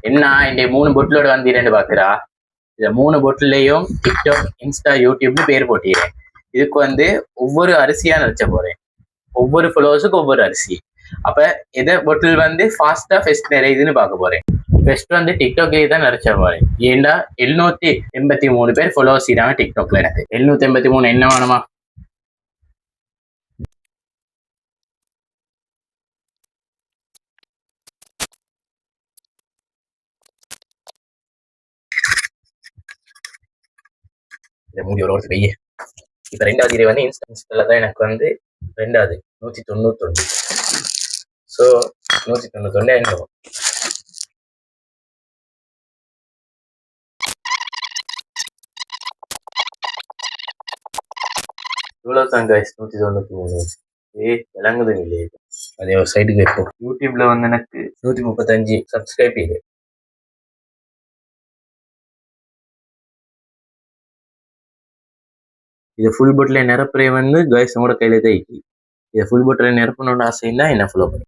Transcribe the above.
என்ன இந்த 3 பொட்டிலோட வந்து பாக்குறா. இந்த 3 பொட்டிலையும் டிக்டாக், இன்ஸ்டா, யூடியூப்னு பேர் போட்டிடுறேன். இதுக்கு வந்து ஒவ்வொரு அரிசியா நினைச்ச போறேன். ஒவ்வொரு ஃபாலோவர்ஸுக்கு ஒவ்வொரு அரிசி. அப்ப எதை பொட்டில் வந்து ஃபாஸ்டா ஃபெஸ்ட் நிறையுதுன்னு பார்க்க போறேன். ஃபெஸ்ட் வந்து டிக்டாக்லேயே தான் நிறைச்ச போறேன். ஏண்டா 783 பேர் ஃபாலோவர்ஸ் செய்யறாங்க டிக்டாக்ல. எனக்கு 783 என்ன வேணுமா? இந்த மூடி ஒரு வருஷம் வெய்ய. இப்ப 2வது இது வந்து இன்ஸ்டால தான் எனக்கு வந்து 2வது 191. ஸோ 191 என்ன இவ்வளவுதான் கைஸ். 193 விளங்குது இல்லையே. அதே ஒரு சைடுக்கு இருக்கும். யூடியூப்ல வந்து எனக்கு 135 சப்ஸ்கிரைப் இது. இது ஃபுல் பொட்டில் நிரப்புறைய வந்து கைஸ் உங்களோட கையில தான் இருக்கு. இதை ஃபுல் பொட்டில் நிரப்பணும்னு ஆசைன்னா என்ன ஃபாலோ பண்ணி